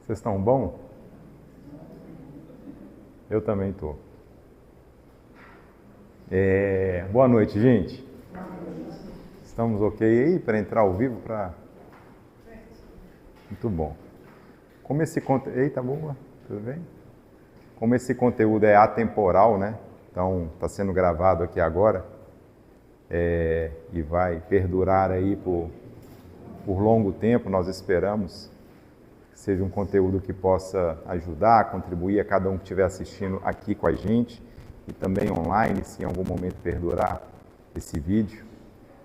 Vocês estão bom? Eu também estou. Boa noite, gente. Estamos ok aí para entrar ao vivo? Muito bom. Como esse conteúdo... Eita, boa, tudo bem? Como esse conteúdo é atemporal, né? Então, está sendo gravado aqui agora e vai perdurar aí por longo tempo, nós esperamos que seja um conteúdo que possa ajudar, contribuir a cada um que estiver assistindo aqui com a gente e também online, se em algum momento perdurar esse vídeo.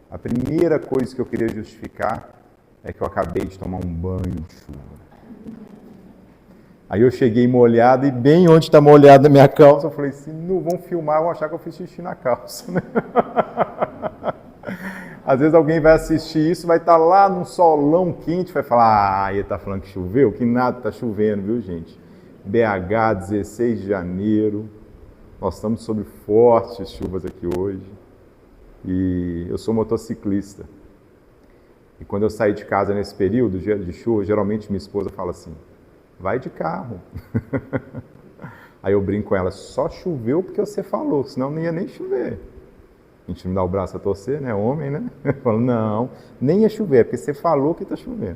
A primeira coisa que eu queria justificar é que eu acabei de tomar um banho de chuva. Aí eu cheguei molhado e bem onde está molhada a minha calça, eu falei assim, não vão filmar, vão achar que eu fiz xixi na calça, né? Às vezes alguém vai assistir isso, vai estar lá num solão quente, vai falar, ele está falando que choveu? Que nada, está chovendo, viu, gente? BH, 16 de janeiro, nós estamos sob fortes chuvas aqui hoje. E eu sou motociclista. E quando eu saí de casa nesse período de chuva, geralmente minha esposa fala assim, vai de carro. Aí eu brinco com ela, só choveu porque você falou, senão não ia nem chover. A gente não dá o braço a torcer, né? Homem, né? Eu falo, não, nem ia chover, é porque você falou que está chovendo.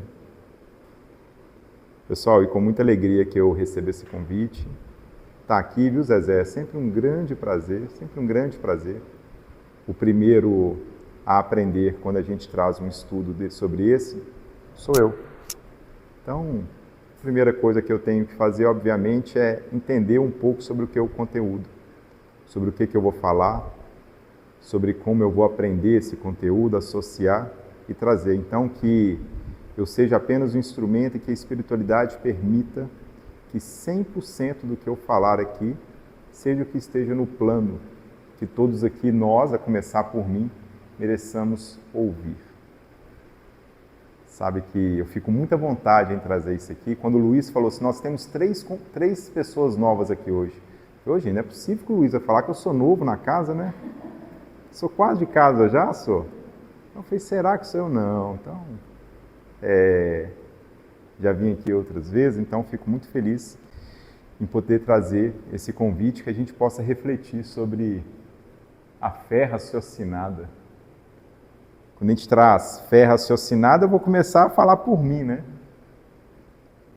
Pessoal, e com muita alegria que eu recebi esse convite. Tá aqui, viu, Zezé? É sempre um grande prazer, sempre um grande prazer. O primeiro a aprender quando a gente traz um estudo sobre esse, sou eu. Então, a primeira coisa que eu tenho que fazer, obviamente, é entender um pouco sobre o que é o conteúdo, sobre o que eu vou falar, sobre como eu vou aprender esse conteúdo, associar e trazer. Então, que eu seja apenas um instrumento e que a espiritualidade permita que 100% do que eu falar aqui seja o que esteja no plano, que todos aqui, nós, a começar por mim, mereçamos ouvir. Sabe que eu fico com muita vontade em trazer isso aqui. Quando o Luiz falou assim, nós temos três pessoas novas aqui hoje. Hoje, não é possível que o Luiz vai falar que eu sou novo na casa, né? Sou quase de casa já, sou? Eu falei, será que sou eu? Não. Então, já vim aqui outras vezes, então fico muito feliz em poder trazer esse convite, que a gente possa refletir sobre a fé raciocinada. Quando a gente traz fé raciocinada, eu vou começar a falar por mim, né?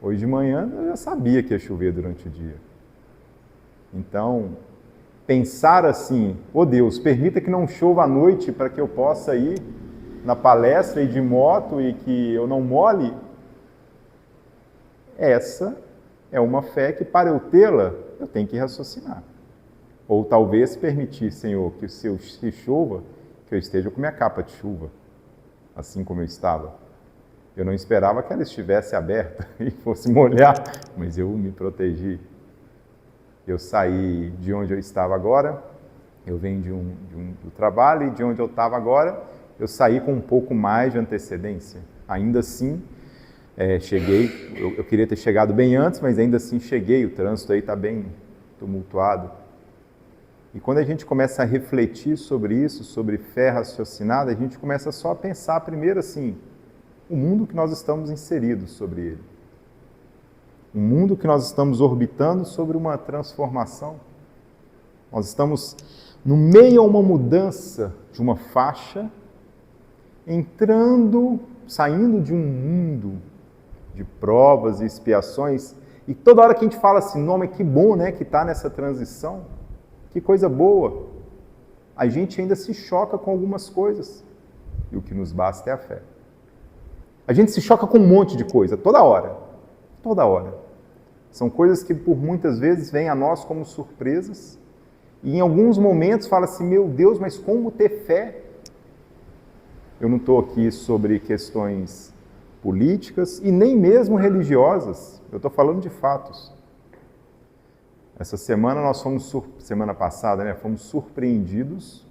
Hoje de manhã eu já sabia que ia chover durante o dia. Então, pensar assim, Deus, permita que não chova à noite para que eu possa ir na palestra e de moto e que eu não molhe, essa é uma fé que, para eu tê-la, eu tenho que raciocinar. Ou talvez permitir, Senhor, que se chova, que eu esteja com minha capa de chuva, assim como eu estava. Eu não esperava que ela estivesse aberta e fosse molhar, mas eu me protegi. Eu saí de onde eu estava agora, eu venho do trabalho, e de onde eu estava agora, eu saí com um pouco mais de antecedência. Ainda assim, cheguei, eu queria ter chegado bem antes, mas ainda assim cheguei, o trânsito aí está bem tumultuado. E quando a gente começa a refletir sobre isso, sobre fé raciocinada, a gente começa só a pensar primeiro assim, o mundo que nós estamos inseridos sobre ele. Um mundo que nós estamos orbitando sobre uma transformação. Nós estamos no meio a uma mudança de uma faixa, saindo de um mundo de provas e expiações, e toda hora que a gente fala assim, não, mas que bom, né, que está nessa transição, que coisa boa, a gente ainda se choca com algumas coisas, e o que nos basta é a fé. A gente se choca com um monte de coisa, toda hora. São coisas que por muitas vezes vêm a nós como surpresas, e em alguns momentos fala assim, meu Deus, mas como ter fé? Eu não estou aqui sobre questões políticas e nem mesmo religiosas, eu estou falando de fatos. Essa semana semana passada, né, fomos surpreendidos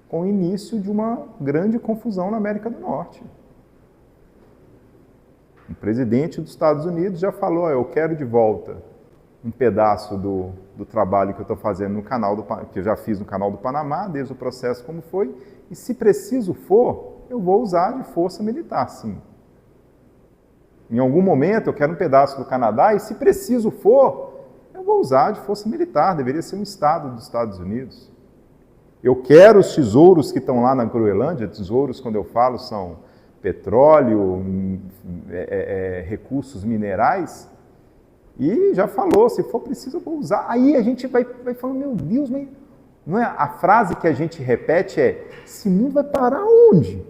com o início de uma grande confusão na América do Norte. O presidente dos Estados Unidos já falou, eu quero de volta um pedaço do trabalho que eu estou fazendo no canal que eu já fiz no canal do Panamá, desde o processo como foi, e se preciso for, eu vou usar de força militar, sim. Em algum momento eu quero um pedaço do Canadá e, se preciso for, eu vou usar de força militar, deveria ser um estado dos Estados Unidos. Eu quero os tesouros que estão lá na Groenlândia, tesouros, quando eu falo, são petróleo, recursos minerais, e já falou, se for preciso eu vou usar. Aí a gente vai falando, meu Deus, mas não é? A frase que a gente repete é, esse mundo vai parar onde?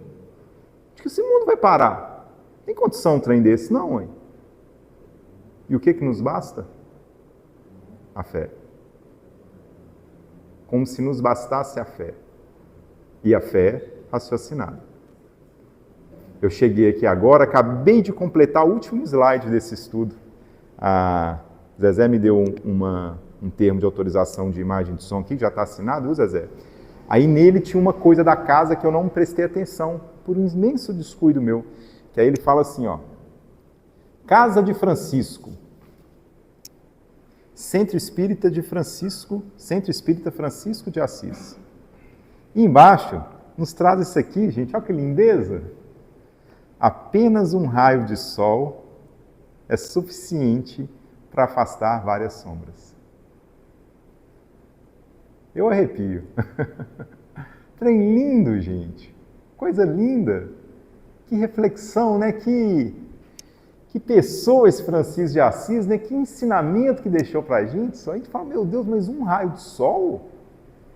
Acho que esse mundo vai parar. Tem condição um trem desse? Não, hein? E o que nos basta? A fé. Como se nos bastasse a fé. E a fé raciocinada. Eu cheguei aqui agora, acabei de completar o último slide desse estudo. A Zezé me deu um termo de autorização de imagem de som aqui, que já está assinado, viu, Zezé? Aí nele tinha uma coisa da casa que eu não prestei atenção, por um imenso descuido meu. Que aí ele fala assim, ó, Casa de Francisco, Centro Espírita Francisco de Assis. E embaixo, nos traz isso aqui, gente, olha que lindeza. Apenas um raio de sol é suficiente para afastar várias sombras. Eu arrepio. Trem lindo, gente. Coisa linda. Que reflexão, né? Que pessoa esse Francisco de Assis, né? Que ensinamento que deixou para a gente. Só a gente fala, meu Deus, mas um raio de sol?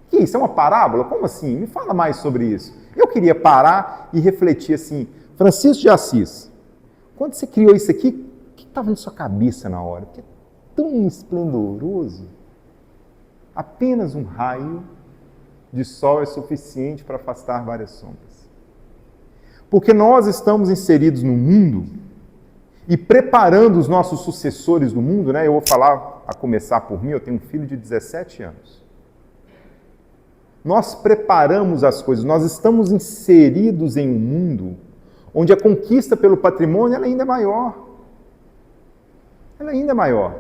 Que isso? É uma parábola? Como assim? Me fala mais sobre isso. Eu queria parar e refletir assim, Francisco de Assis, quando você criou isso aqui, o que estava na sua cabeça na hora? Porque é tão esplendoroso. Apenas um raio de sol é suficiente para afastar várias sombras. Porque nós estamos inseridos no mundo e preparando os nossos sucessores do mundo, né? Eu vou falar, a começar por mim, eu tenho um filho de 17 anos. Nós preparamos as coisas, nós estamos inseridos em um mundo onde a conquista pelo patrimônio ela ainda é maior. Ela ainda é maior.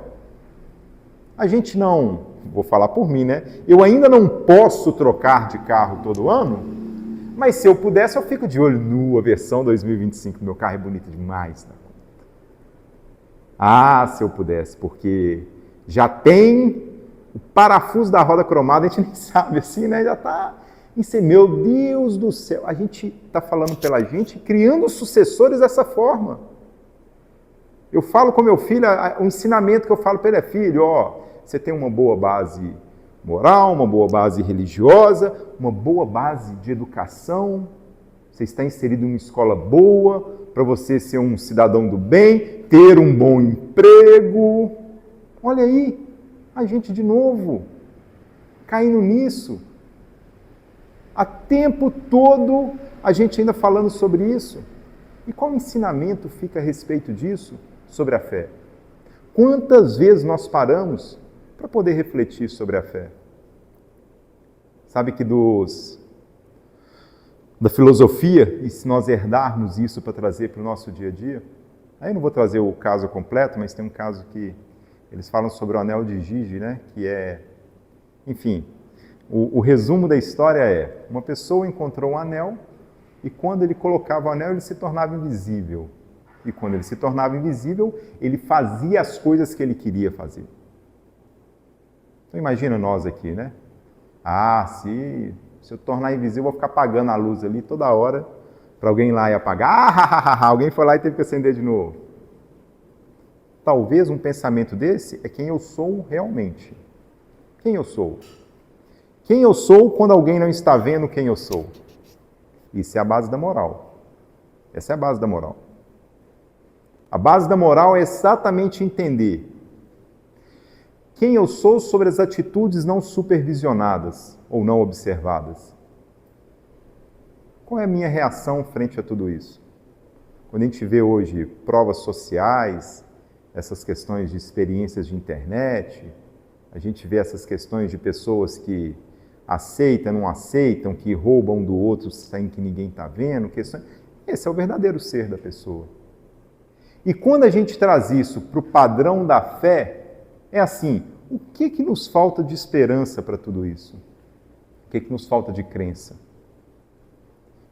A gente não, vou falar por mim, né? Eu ainda não posso trocar de carro todo ano, mas se eu pudesse, eu fico de olho nu, a versão 2025 do meu carro é bonita demais. Tá? Ah, se eu pudesse, porque já tem o parafuso da roda cromada, a gente nem sabe assim, né? Já está em ser, meu Deus do céu. A gente está falando pela gente, criando sucessores dessa forma. Eu falo com meu filho, o ensinamento que eu falo para ele é, filho, ó, você tem uma boa base moral, uma boa base religiosa, uma boa base de educação, você está inserido em uma escola boa, para você ser um cidadão do bem, ter um bom emprego. Olha aí, a gente de novo, caindo nisso. Há tempo todo a gente ainda falando sobre isso. E qual ensinamento fica a respeito disso, sobre a fé? Quantas vezes nós paramos para poder refletir sobre a fé? Sabe que da filosofia, e se nós herdarmos isso para trazer para o nosso dia a dia, aí eu não vou trazer o caso completo, mas tem um caso que eles falam sobre o anel de Gigi, né? Que é, enfim, o resumo da história é, uma pessoa encontrou um anel e quando ele colocava o anel ele se tornava invisível. E quando ele se tornava invisível, ele fazia as coisas que ele queria fazer. Então imagina nós aqui, né? Ah, se eu tornar invisível, eu vou ficar apagando a luz ali toda hora para alguém ir lá e apagar. Alguém foi lá e teve que acender de novo. Talvez um pensamento desse é quem eu sou realmente. Quem eu sou? Quem eu sou quando alguém não está vendo quem eu sou? Isso é a base da moral. Essa é a base da moral. A base da moral é exatamente entender quem eu sou sobre as atitudes não supervisionadas ou não observadas. Qual é a minha reação frente a tudo isso? Quando a gente vê hoje provas sociais, essas questões de experiências de internet, a gente vê essas questões de pessoas que aceitam, não aceitam, que roubam do outro sem que ninguém está vendo. Esse é o verdadeiro ser da pessoa. E quando a gente traz isso para o padrão da fé, é assim, o que nos falta de esperança para tudo isso? O que nos falta de crença?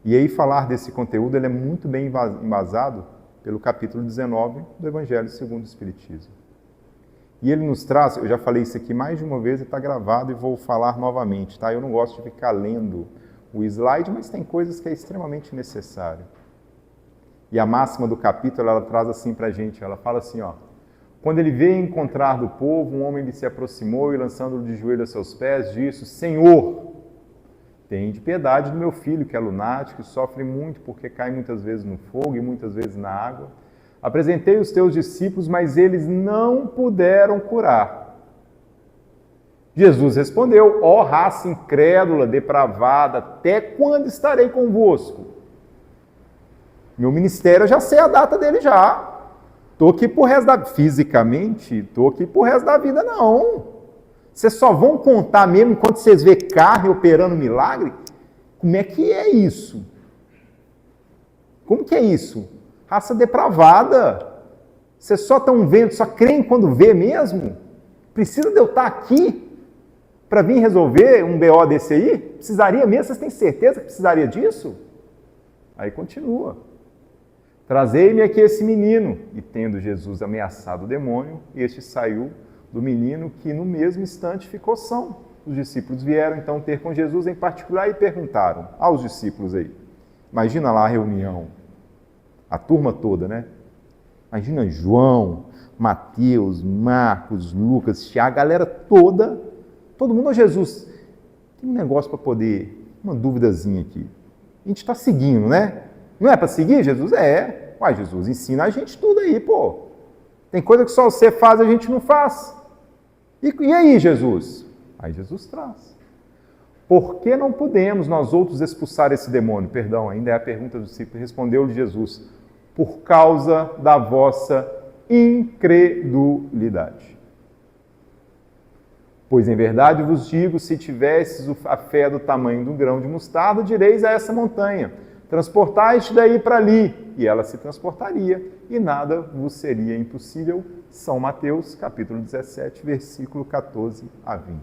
E aí falar desse conteúdo ele é muito bem embasado pelo capítulo 19 do Evangelho segundo o Espiritismo. E ele nos traz, eu já falei isso aqui mais de uma vez e está gravado e vou falar novamente, tá? Eu não gosto de ficar lendo o slide, mas tem coisas que é extremamente necessário. E a máxima do capítulo, ela traz assim para a gente, ela fala assim, ó, quando ele veio encontrar do povo, um homem lhe se aproximou e, lançando-o de joelho a seus pés, disse, Senhor, tende piedade do meu filho, que é lunático, e sofre muito, porque cai muitas vezes no fogo e muitas vezes na água. Apresentei os teus discípulos, mas eles não puderam curar. Jesus respondeu, ó raça incrédula, depravada, até quando estarei convosco? Meu ministério, eu já sei a data dele já. Estou aqui pro resto da vida. Fisicamente, estou aqui pro resto da vida, não. Vocês só vão contar mesmo enquanto vocês vê carne operando milagre? Como é que é isso? Como que é isso? Raça depravada. Vocês só estão vendo, só creem quando vê mesmo? Precisa de eu estar aqui para vir resolver um BO desse aí? Precisaria mesmo? Vocês têm certeza que precisaria disso? Aí continua. Trazei-me aqui esse menino. E tendo Jesus ameaçado o demônio, este saiu do menino, que no mesmo instante ficou são. Os discípulos vieram então ter com Jesus em particular e perguntaram aos discípulos aí. Imagina lá a reunião, a turma toda, né? Imagina João, Mateus, Marcos, Lucas, Tiago, a galera toda, todo mundo, Jesus, tem um negócio para poder, uma duvidazinha aqui. A gente está seguindo, né? Não é para seguir, Jesus? É. Uai, Jesus, ensina a gente tudo aí, pô. Tem coisa que só você faz, a gente não faz. E aí, Jesus? Aí Jesus traz. Por que não podemos nós outros expulsar esse demônio? Perdão, ainda é a pergunta do discípulo. Respondeu-lhe Jesus. Por causa da vossa incredulidade. Pois em verdade vos digo, se tivesses a fé do tamanho de um grão de mostarda, direis a essa montanha, transportai-te daí para ali, e ela se transportaria, e nada vos seria impossível. São Mateus, capítulo 17, versículo 14 a 20.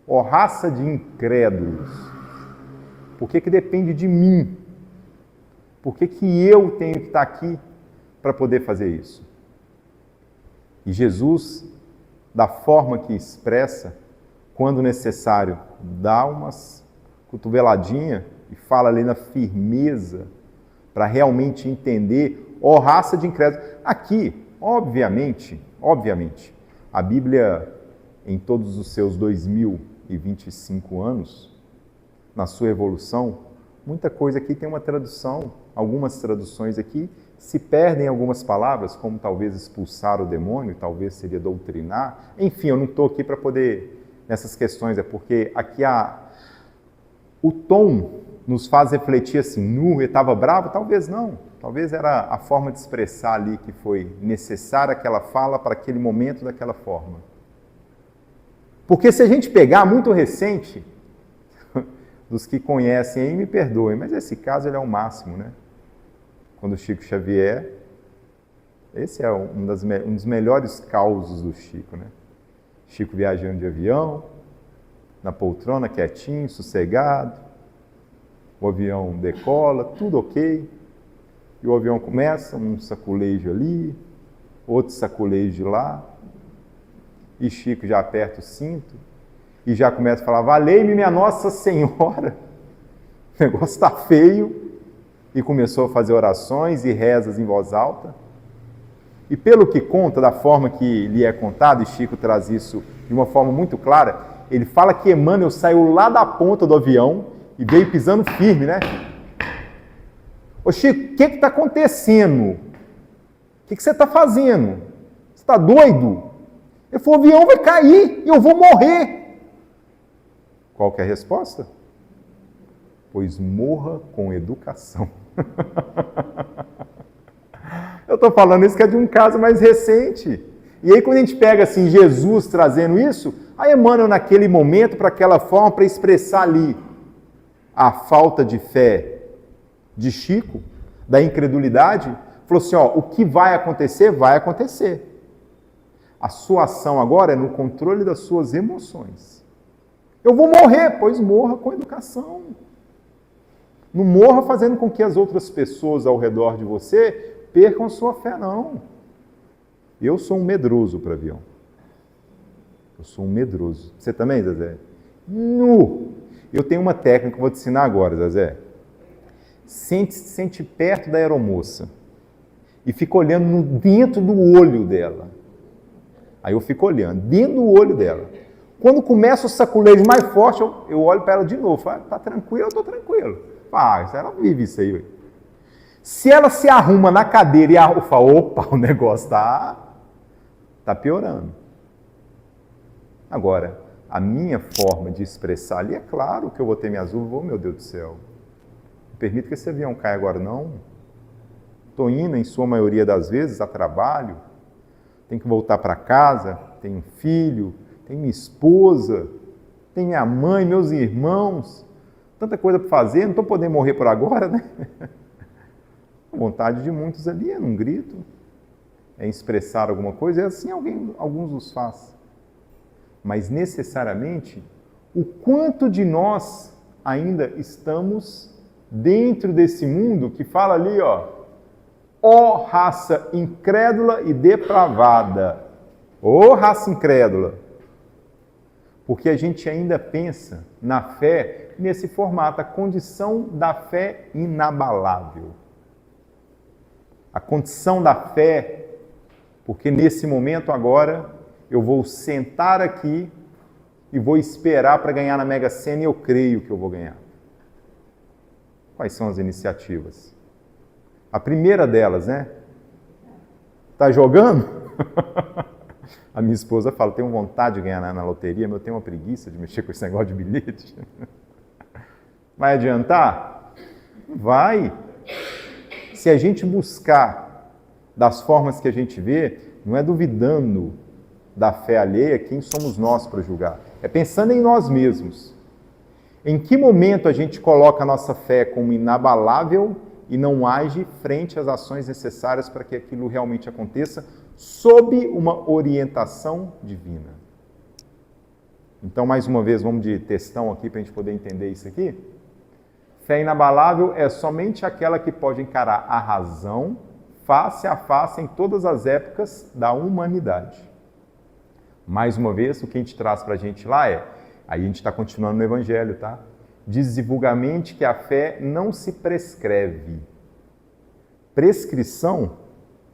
Ó raça de incrédulos, por que depende de mim? Por que eu tenho que estar aqui para poder fazer isso? E Jesus, da forma que expressa, quando necessário, dá umas cotoveladinhas e fala ali na firmeza para realmente entender, ó raça de incrédulos. Aqui, obviamente, a Bíblia, em todos os seus 2025 anos, na sua evolução, muita coisa aqui tem uma tradução, algumas traduções aqui se perdem algumas palavras, como talvez expulsar o demônio, talvez seria doutrinar. Enfim, eu não estou aqui para poder, nessas questões, é porque aqui o tom nos faz refletir assim, ele estava bravo? Talvez não. Talvez era a forma de expressar ali que foi necessária aquela fala para aquele momento daquela forma. Porque se a gente pegar muito recente, dos que conhecem aí, me perdoem, mas esse caso ele é o máximo, né? Quando o Chico Xavier, esse é um dos melhores causos do Chico, né? Chico viajando de avião, na poltrona, quietinho, sossegado, o avião decola, tudo ok, e o avião começa, um saculejo ali, outro saculejo lá, e Chico já aperta o cinto, e já começa a falar, valei-me minha Nossa Senhora, o negócio está feio, e começou a fazer orações e rezas em voz alta. E pelo que conta, da forma que lhe é contado, e Chico traz isso de uma forma muito clara, ele fala que Emmanuel saiu lá da ponta do avião e veio pisando firme, né? Ô Chico, o que está acontecendo? O que você está fazendo? Você está doido? Ele falou, o avião vai cair e eu vou morrer. Qual que é a resposta? Pois morra com educação. Eu estou falando isso que é de um caso mais recente. E aí quando a gente pega assim, Jesus trazendo isso, aí Emmanuel naquele momento, para aquela forma, para expressar ali a falta de fé de Chico, da incredulidade, falou assim, ó, o que vai acontecer, vai acontecer. A sua ação agora é no controle das suas emoções. Eu vou morrer, pois morra com educação. Não morra fazendo com que as outras pessoas ao redor de você percam sua fé, não. Eu sou um medroso para avião. Eu sou um medroso. Você também, Zezé? Nu! Eu tenho uma técnica que eu vou te ensinar agora, Zezé. Sente perto da aeromoça e fica olhando dentro do olho dela. Aí eu fico olhando dentro do olho dela. Quando começa o saculejo mais forte, eu olho para ela de novo. Falo, tá tranquilo? Eu tô tranquilo. Ela vive isso aí. Ué. Se ela se arruma na cadeira e eu falo, opa, o negócio tá piorando. Agora, a minha forma de expressar ali, é claro que eu vou ter minhas dúvidas. Oh, meu Deus do céu. Não permito que esse avião caia agora, não. Estou indo, em sua maioria das vezes, a trabalho. Tenho que voltar para casa. Tenho um filho. Tenho minha esposa. Tenho minha mãe, meus irmãos. Tanta coisa para fazer. Não estou podendo morrer por agora, né? A vontade de muitos ali é num grito. É expressar alguma coisa. É assim alguns os faz. Mas necessariamente, o quanto de nós ainda estamos dentro desse mundo que fala ali, ó raça incrédula e depravada. Ó raça incrédula. Porque a gente ainda pensa na fé nesse formato, a condição da fé inabalável. A condição da fé, porque nesse momento agora eu vou sentar aqui e vou esperar para ganhar na Mega Sena e eu creio que eu vou ganhar. Quais são as iniciativas? A primeira delas, né? Tá jogando? A minha esposa fala, tenho vontade de ganhar na loteria, mas eu tenho uma preguiça de mexer com esse negócio de bilhete. Vai adiantar? Vai. Se a gente buscar das formas que a gente vê, não é duvidando da fé alheia, quem somos nós para julgar? É pensando em nós mesmos. Em que momento a gente coloca a nossa fé como inabalável e não age frente às ações necessárias para que aquilo realmente aconteça sob uma orientação divina? Então, mais uma vez, vamos de textão aqui para a gente poder entender isso aqui. Fé inabalável é somente aquela que pode encarar a razão face a face em todas as épocas da humanidade. Mais uma vez, o que a gente traz para a gente lá aí a gente está continuando no Evangelho, tá? Diz vulgarmente que a fé não se prescreve. Prescrição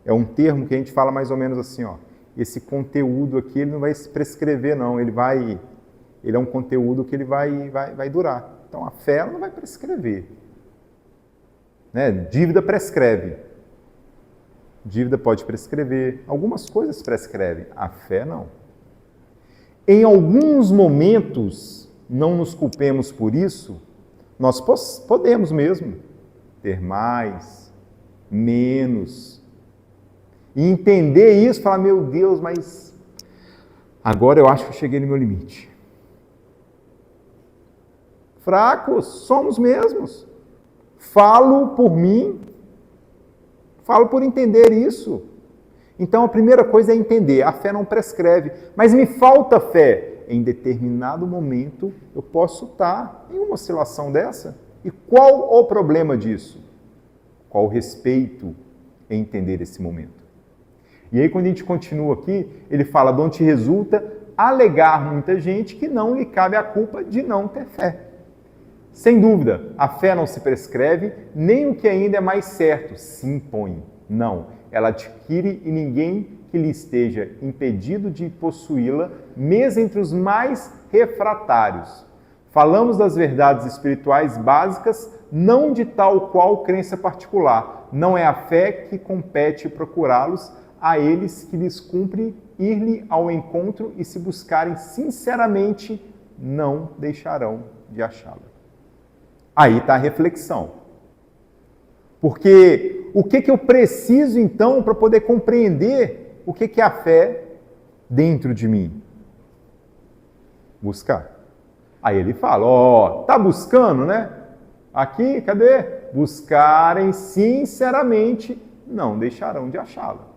é um termo que a gente fala mais ou menos assim, esse conteúdo aqui ele não vai se prescrever, não. Ele é um conteúdo que ele vai durar. Então a fé ela não vai prescrever. Né? Dívida prescreve. Dívida pode prescrever. Algumas coisas prescrevem. A fé não. Em alguns momentos, não nos culpemos por isso, nós podemos mesmo ter mais, menos. E entender isso, falar, meu Deus, mas agora eu acho que eu cheguei no meu limite. Fracos, somos mesmos. Falo por mim, falo por entender isso. Então, a primeira coisa é entender, a fé não prescreve, mas me falta fé. Em determinado momento, eu posso estar em uma oscilação dessa. E qual o problema disso? Qual o respeito em entender esse momento? E aí, quando a gente continua aqui, ele fala de onde resulta alegar muita gente que não lhe cabe a culpa de não ter fé. Sem dúvida, a fé não se prescreve, nem o que ainda é mais certo se impõe. Não. Ela adquire e ninguém que lhe esteja impedido de possuí-la, mesmo entre os mais refratários. Falamos das verdades espirituais básicas, não de tal qual crença particular. Não é a fé que compete procurá-los, a eles que lhes cumpre ir-lhe ao encontro e se buscarem sinceramente, não deixarão de achá-la. Aí está a reflexão. Porque o que eu preciso, então, para poder compreender o que é a fé dentro de mim? Buscar. Aí ele fala, tá buscando, né? Aqui, cadê? Buscarem sinceramente, não deixarão de achá-la.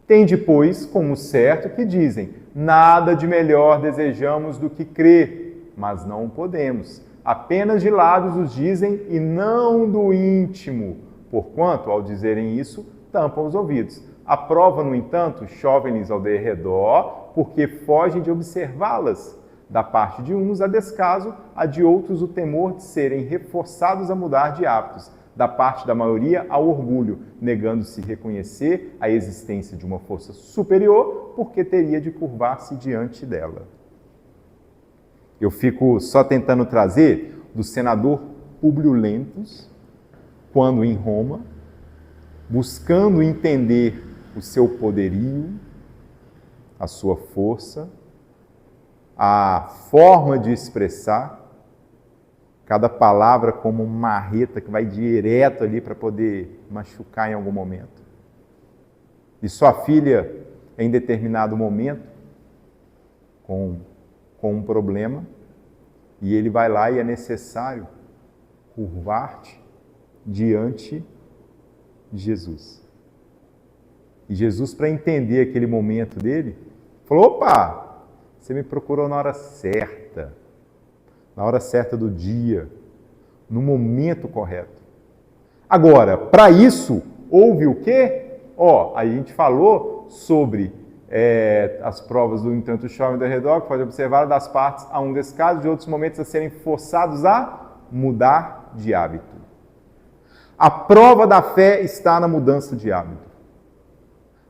Tem depois, como certo, que dizem, nada de melhor desejamos do que crer, mas não podemos. apenas de lábios os dizem e não do íntimo, porquanto, ao dizerem isso, tampam os ouvidos. A prova, no entanto, chove-lhes ao derredor, porque fogem de observá-las. Da parte de uns, a descaso, a de outros, o temor de serem reforçados a mudar de hábitos. Da parte da maioria, ao orgulho, negando-se reconhecer a existência de uma força superior, porque teria de curvar-se diante dela. Eu fico só tentando trazer do senador Públio Lentulus, quando em Roma, buscando entender o seu poderio, a sua força, a forma de expressar, cada palavra como uma marreta que vai direto ali para poder machucar em algum momento. E sua filha, em determinado momento, com um problema, e ele vai lá e é necessário curvar-te diante de Jesus. E Jesus, para entender aquele momento dele, falou: opa, você me procurou na hora certa do dia, no momento correto. Agora, para isso, houve o quê? A gente falou sobre as provas do entanto chove ao redor, que pode observar das partes a um descaso, de outros momentos a serem forçados a mudar de hábito. A prova da fé está na mudança de hábito.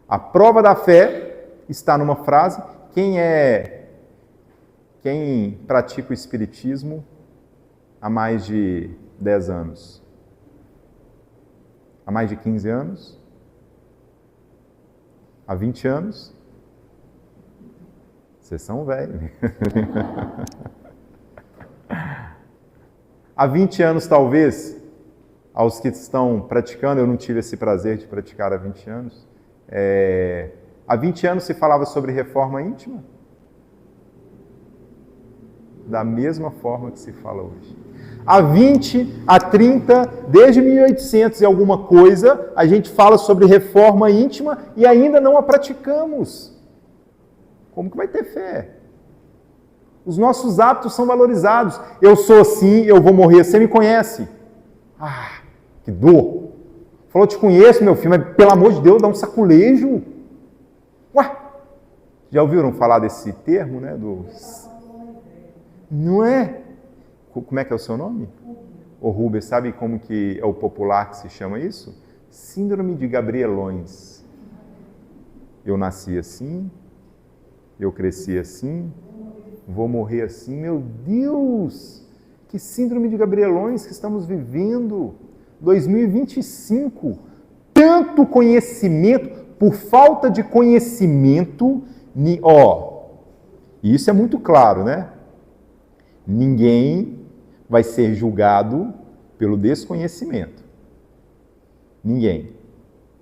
A prova da fé está numa frase: quem pratica o espiritismo há mais de 10 anos? Há mais de 15 anos? Há 20 anos? Vocês são velhos. Há 20 anos, talvez, aos que estão praticando, eu não tive esse prazer de praticar há 20 anos. Há 20 anos se falava sobre reforma íntima? Da mesma forma que se fala hoje. Há 20, há 30, desde 1800 e alguma coisa, a gente fala sobre reforma íntima e ainda não a praticamos. Como que vai ter fé? Os nossos hábitos são valorizados. Eu sou assim, eu vou morrer. Você me conhece? Ah, que dor. Falou: te conheço, meu filho, mas pelo amor de Deus, dá um saculejo. Ué, já ouviram falar desse termo, né? Não é? Como é que é o seu nome? Ô Rubens, sabe como que é o popular que se chama isso? Síndrome de Gabrielões. Eu nasci assim, eu cresci assim, vou morrer assim. Meu Deus! Que síndrome de Gabrielões que estamos vivendo. 2025. Tanto conhecimento, por falta de conhecimento, isso é muito claro, né? Ninguém vai ser julgado pelo desconhecimento. Ninguém.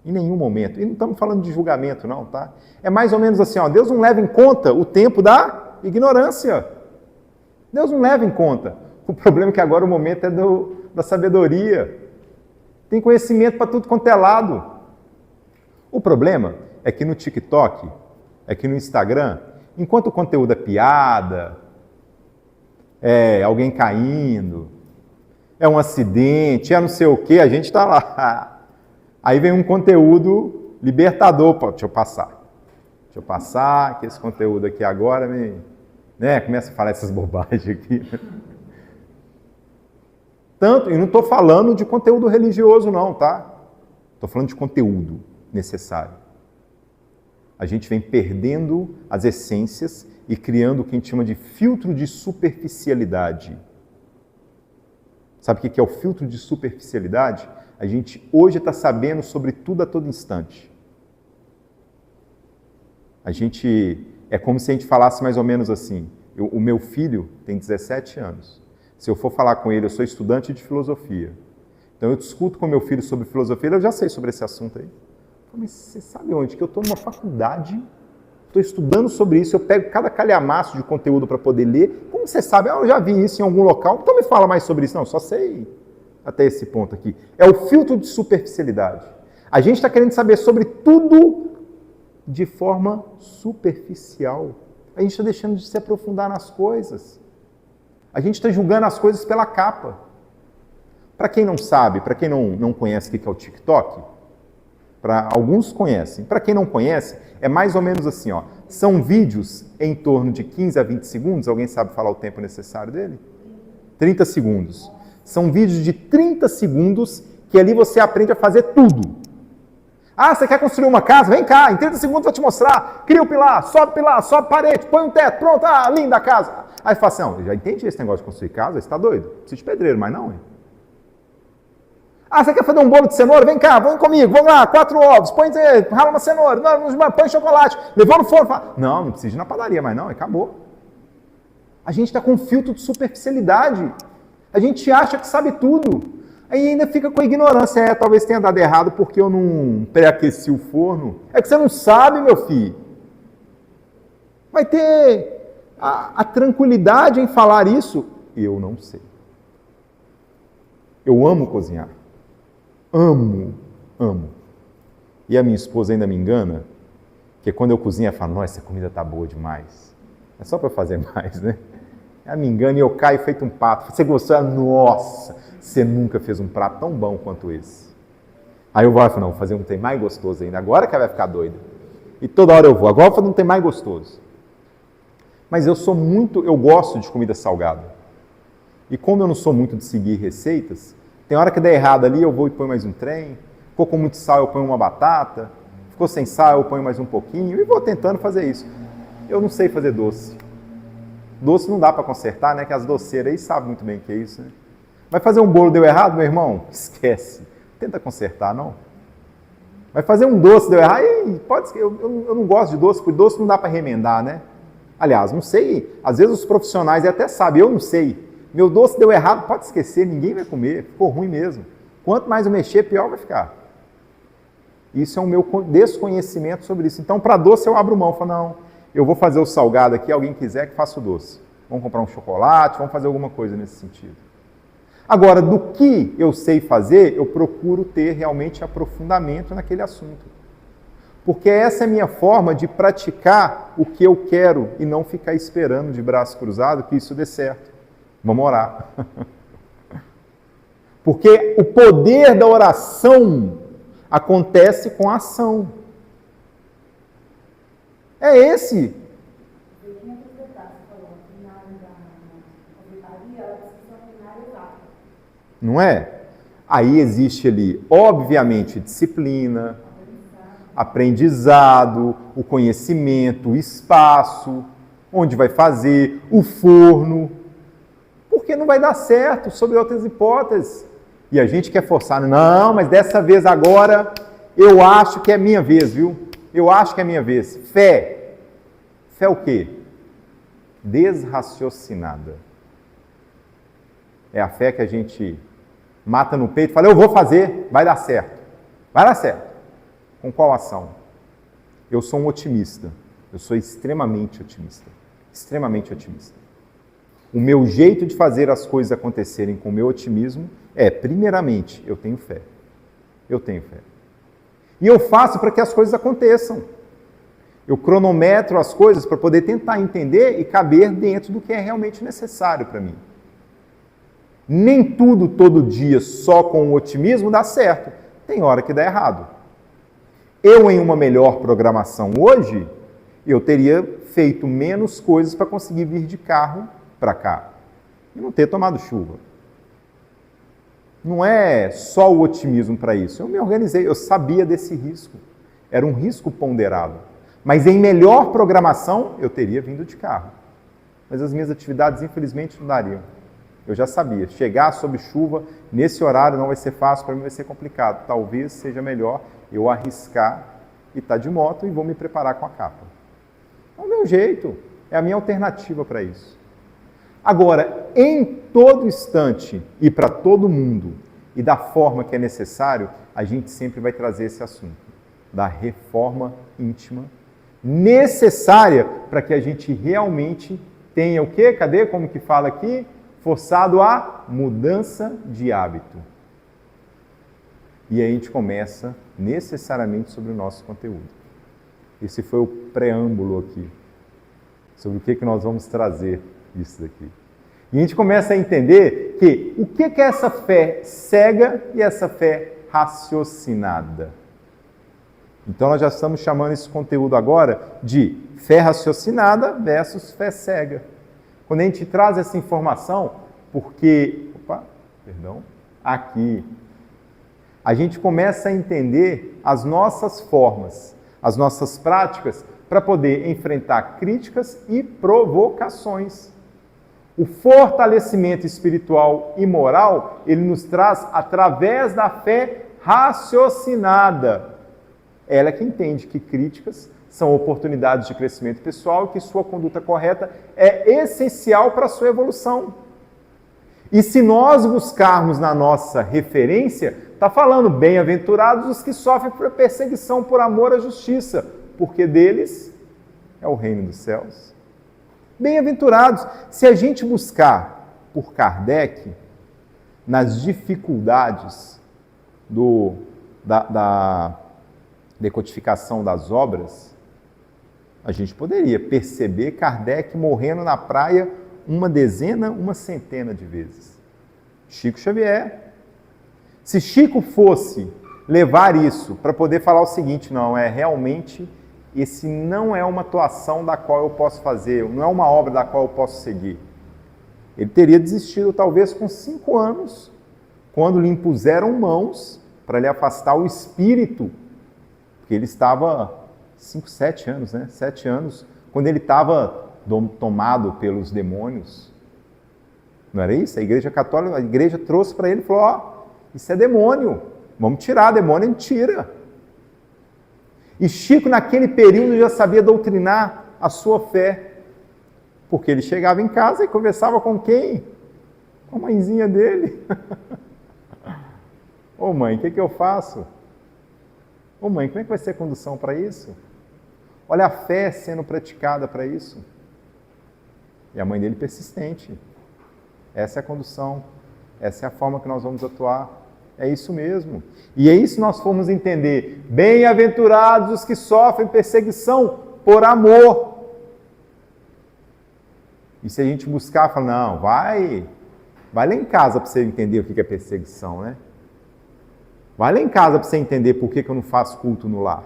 Em nenhum momento. E não estamos falando de julgamento, não, tá? É mais ou menos assim, Deus não leva em conta o tempo da ignorância. Deus não leva em conta. O problema é que agora o momento é da sabedoria. Tem conhecimento para tudo quanto é lado. O problema é que no TikTok, é que no Instagram, enquanto o conteúdo é piada, é alguém caindo, é um acidente, é não sei o quê, a gente está lá. Aí vem um conteúdo libertador. Deixa eu passar, que esse conteúdo aqui agora começa a falar essas bobagens aqui. E não estou falando de conteúdo religioso não, tá? Estou falando de conteúdo necessário. A gente vem perdendo as essências e criando o que a gente chama de filtro de superficialidade. Sabe o que é o filtro de superficialidade? A gente hoje está sabendo sobre tudo a todo instante. É como se a gente falasse mais ou menos assim: o meu filho tem 17 anos. Se eu for falar com ele, eu sou estudante de filosofia. Então eu discuto com meu filho sobre filosofia, eu já sei sobre esse assunto aí. Mas você sabe onde? Que eu estou numa faculdade, estou estudando sobre isso, eu pego cada calhamaço de conteúdo para poder ler. Como você sabe? Eu já vi isso em algum local, então me fala mais sobre isso. Não, só sei até esse ponto aqui. É o filtro de superficialidade. A gente está querendo saber sobre tudo de forma superficial. A gente está deixando de se aprofundar nas coisas. A gente está julgando as coisas pela capa. Para quem não sabe, para quem não conhece o que é o TikTok, para alguns conhecem. Para quem não conhece, é mais ou menos assim, ó. São vídeos em torno de 15 a 20 segundos. Alguém sabe falar o tempo necessário dele? 30 segundos. São vídeos de 30 segundos que ali você aprende a fazer tudo. Ah, você quer construir uma casa? Vem cá, em 30 segundos eu vou te mostrar. Cria o pilar, sobe parede, põe um teto, pronto, linda a casa. Aí você fala assim, não, eu já entendi esse negócio de construir casa, você está doido. Preciso de pedreiro, mas não, hein? Ah, você quer fazer um bolo de cenoura? Vem cá, vem comigo, vamos lá, 4 ovos, rala uma cenoura, põe chocolate, levou no forno. Fala, não precisa ir na padaria, mas não, acabou. A gente está com um filtro de superficialidade. A gente acha que sabe tudo. Aí ainda fica com a ignorância. Talvez tenha dado errado porque eu não pré-aqueci o forno. É que você não sabe, meu filho. Vai ter a tranquilidade em falar isso. Eu não sei. Eu amo cozinhar. Amo. E a minha esposa ainda me engana, que quando eu cozinho, ela fala, nossa, essa comida tá boa demais. É só para fazer mais, né? Ela me engana e eu caio feito um pato. Você gostou? Nossa, você nunca fez um prato tão bom quanto esse. Aí eu vou e falo, não, vou fazer um tem mais gostoso ainda. Agora que ela vai ficar doida. E toda hora eu vou. Agora eu vou fazer um tem mais gostoso. Mas eu gosto de comida salgada. E como eu não sou muito de seguir receitas, tem hora que der errado ali, eu vou e ponho mais um trem. Ficou com muito sal, eu ponho uma batata. Ficou sem sal, eu ponho mais um pouquinho. E vou tentando fazer isso. Eu não sei fazer doce. Doce não dá para consertar, né? Que as doceiras aí sabem muito bem o que é isso, né? Vai fazer um bolo, deu errado, meu irmão? Esquece. Tenta consertar, não. Vai fazer um doce, deu errado? Pode ser. Eu não gosto de doce, porque doce não dá para remendar, né? Aliás, não sei. Às vezes os profissionais até sabem, eu não sei. Meu doce deu errado, pode esquecer, ninguém vai comer. Ficou ruim mesmo. Quanto mais eu mexer, pior vai ficar. Isso é o meu desconhecimento sobre isso. Então, para doce eu abro mão. Falo, não, eu vou fazer o salgado aqui, alguém quiser que faça o doce. Vamos comprar um chocolate, vamos fazer alguma coisa nesse sentido. Agora, do que eu sei fazer, eu procuro ter realmente aprofundamento naquele assunto. Porque essa é a minha forma de praticar o que eu quero e não ficar esperando de braço cruzado que isso dê certo. Vamos orar. Porque o poder da oração acontece com a ação. É esse. Não é? Aí existe ali, obviamente, disciplina, aprendizado, o conhecimento, o espaço, onde vai fazer, o forno. Porque não vai dar certo sobre outras hipóteses. E a gente quer forçar, não, mas dessa vez agora eu acho que é minha vez, viu? Eu acho que é minha vez. Fé. Fé o quê? Desraciocinada. É a fé que a gente mata no peito e fala, eu vou fazer, vai dar certo. Vai dar certo. Com qual ação? Eu sou um otimista. Eu sou extremamente otimista. Extremamente otimista. O meu jeito de fazer as coisas acontecerem com o meu otimismo é, primeiramente, eu tenho fé. Eu tenho fé. E eu faço para que as coisas aconteçam. Eu cronometro as coisas para poder tentar entender e caber dentro do que é realmente necessário para mim. Nem tudo, todo dia, só com o otimismo dá certo. Tem hora que dá errado. Eu, em uma melhor programação hoje, eu teria feito menos coisas para conseguir vir de carro para cá e não ter tomado chuva. Não é só o otimismo para isso. Eu me organizei, eu sabia desse risco. Era um risco ponderado. Mas em melhor programação, eu teria vindo de carro. Mas as minhas atividades, infelizmente, não dariam. Eu já sabia. Chegar sob chuva, nesse horário, não vai ser fácil, para mim vai ser complicado. Talvez seja melhor eu arriscar e estar de moto e vou me preparar com a capa. É o meu jeito. É a minha alternativa para isso. Agora, em todo instante e para todo mundo e da forma que é necessário, a gente sempre vai trazer esse assunto da reforma íntima necessária para que a gente realmente tenha o quê? Cadê? Como que fala aqui? Forçado a mudança de hábito. E aí a gente começa necessariamente sobre o nosso conteúdo. Esse foi o preâmbulo aqui, sobre o que nós vamos trazer isso daqui. E a gente começa a entender que o que é essa fé cega e essa fé raciocinada. Então nós já estamos chamando esse conteúdo agora de fé raciocinada versus fé cega. Quando a gente traz essa informação, aqui, a gente começa a entender as nossas formas, as nossas práticas, para poder enfrentar críticas e provocações. O fortalecimento espiritual e moral, ele nos traz através da fé raciocinada. Ela é que entende que críticas são oportunidades de crescimento pessoal e que sua conduta correta é essencial para a sua evolução. E se nós buscarmos na nossa referência, está falando, bem-aventurados os que sofrem por perseguição por amor à justiça, porque deles é o reino dos céus. Bem-aventurados. Se a gente buscar por Kardec, nas dificuldades da decodificação das obras, a gente poderia perceber Kardec morrendo na praia uma dezena, uma centena de vezes. Chico Xavier. Se Chico fosse levar isso para poder falar o seguinte, não, realmente, esse não é uma atuação da qual eu posso fazer, não é uma obra da qual eu posso seguir. Ele teria desistido talvez com 5 anos, quando lhe impuseram mãos para lhe afastar o espírito, porque ele estava 7 anos, né? 7 anos, quando ele estava tomado pelos demônios. Não era isso? A Igreja Católica, a Igreja trouxe para ele e falou, isso é demônio, vamos tirar, demônio a gente tira. E Chico, naquele período, já sabia doutrinar a sua fé, porque ele chegava em casa e conversava com quem? Com a mãezinha dele. Ô mãe, o que eu faço? Ô mãe, como é que vai ser a condução para isso? Olha a fé sendo praticada para isso. E a mãe dele persistente. Essa é a condução, essa é a forma que nós vamos atuar. É isso mesmo. E é isso que nós fomos entender. Bem-aventurados os que sofrem perseguição por amor. E se a gente buscar, falar, não, vai lá em casa para você entender o que é perseguição, né? Vai lá em casa para você entender por que eu não faço culto no lar.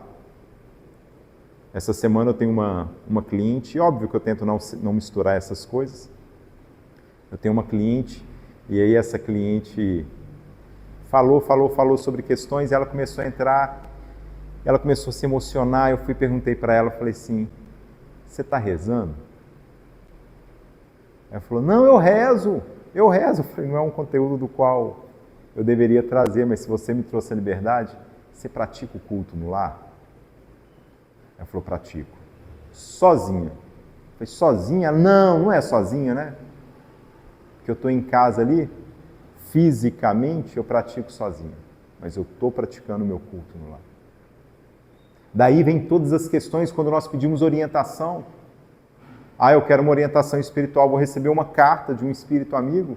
Essa semana eu tenho uma cliente, óbvio que eu tento não misturar essas coisas. Eu tenho uma cliente, e aí essa cliente falou sobre questões, e ela começou a entrar, ela começou a se emocionar, eu perguntei para ela, falei assim, você está rezando? Ela falou, não, eu rezo. Eu falei, não é um conteúdo do qual eu deveria trazer, mas se você me trouxe a liberdade, você pratica o culto no lar? Ela falou, pratico. Sozinha. Eu falei, sozinha? Não é sozinha, né? Porque eu estou em casa ali, fisicamente eu pratico sozinho, mas eu estou praticando o meu culto no lar. Daí vem todas as questões quando nós pedimos orientação. Eu quero uma orientação espiritual, vou receber uma carta de um espírito amigo,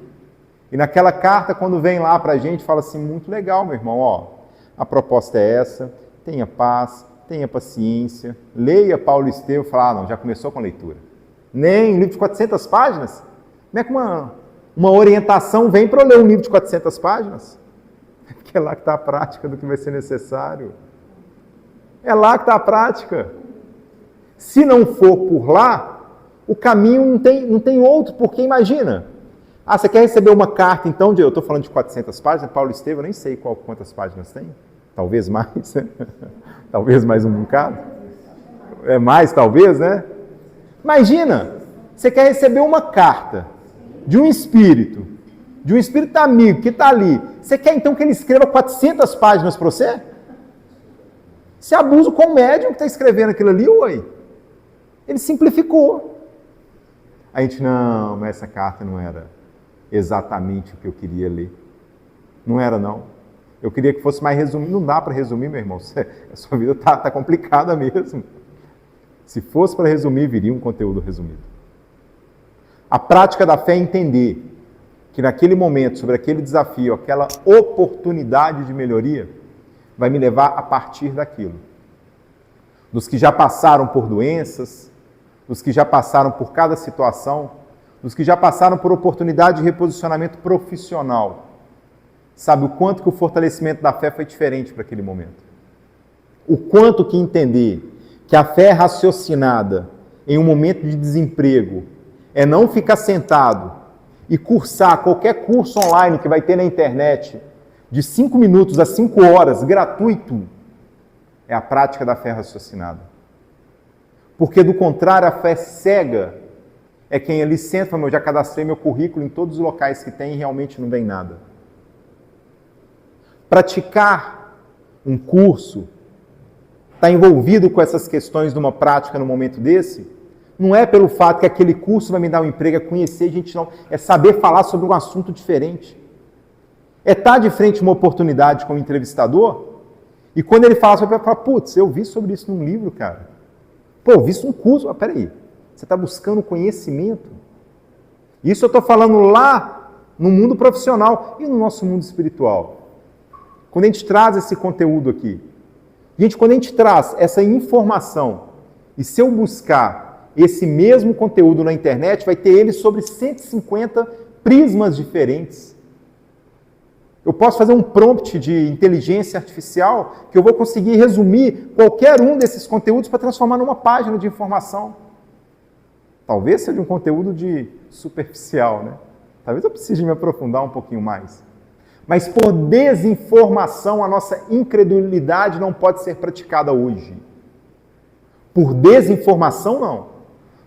e naquela carta, quando vem lá para a gente, fala assim, muito legal, meu irmão, a proposta é essa, tenha paz, tenha paciência, leia Paulo Estevão, fala, não, já começou com a leitura. Nem um livro de 400 páginas? Como é que uma orientação vem para eu ler um livro de 400 páginas? Porque é lá que está a prática do que vai ser necessário. É lá que está a prática. Se não for por lá, o caminho não tem outro, porque imagina. Você quer receber uma carta, então, eu estou falando de 400 páginas, Paulo Estevão, eu nem sei quantas páginas tem. Talvez mais, né? Talvez mais um bocado. É mais, talvez, né? Imagina, você quer receber uma carta de um espírito amigo que está ali. Você quer então que ele escreva 400 páginas para você? Você abusa com o médium que está escrevendo aquilo ali, ué. Ele simplificou. A gente, não, mas essa carta não era exatamente o que eu queria ler. Não era, não. Eu queria que fosse mais resumido. Não dá para resumir, meu irmão. A sua vida está complicada mesmo. Se fosse para resumir, viria um conteúdo resumido. A prática da fé é entender que naquele momento, sobre aquele desafio, aquela oportunidade de melhoria, vai me levar a partir daquilo. Dos que já passaram por doenças, dos que já passaram por cada situação, dos que já passaram por oportunidade de reposicionamento profissional, sabe o quanto que o fortalecimento da fé foi diferente para aquele momento. O quanto que entender que a fé raciocinada em um momento de desemprego é não ficar sentado e cursar qualquer curso online que vai ter na internet de 5 minutos a 5 horas, gratuito, é a prática da fé raciocinada. Porque, do contrário, a fé cega é quem ali senta e fala, eu já cadastrei meu currículo em todos os locais que tem e realmente não vem nada. Praticar um curso, estar envolvido com essas questões de uma prática no momento desse, não é pelo fato que aquele curso vai me dar um emprego, é conhecer gente, não. É saber falar sobre um assunto diferente. É estar de frente a uma oportunidade como entrevistador, e quando ele fala sobre, eu falo, putz, eu vi sobre isso num livro, cara. Pô, eu vi isso num curso. Peraí, você está buscando conhecimento? Isso eu estou falando lá no mundo profissional e no nosso mundo espiritual. Quando a gente traz esse conteúdo aqui, gente, quando a gente traz essa informação, e se eu buscar esse mesmo conteúdo na internet, vai ter ele sobre 150 prismas diferentes. Eu posso fazer um prompt de inteligência artificial que eu vou conseguir resumir qualquer um desses conteúdos para transformar numa página de informação. Talvez seja um conteúdo de superficial, né? Talvez eu precise me aprofundar um pouquinho mais. Mas por desinformação, a nossa incredulidade não pode ser praticada hoje. Por desinformação, não.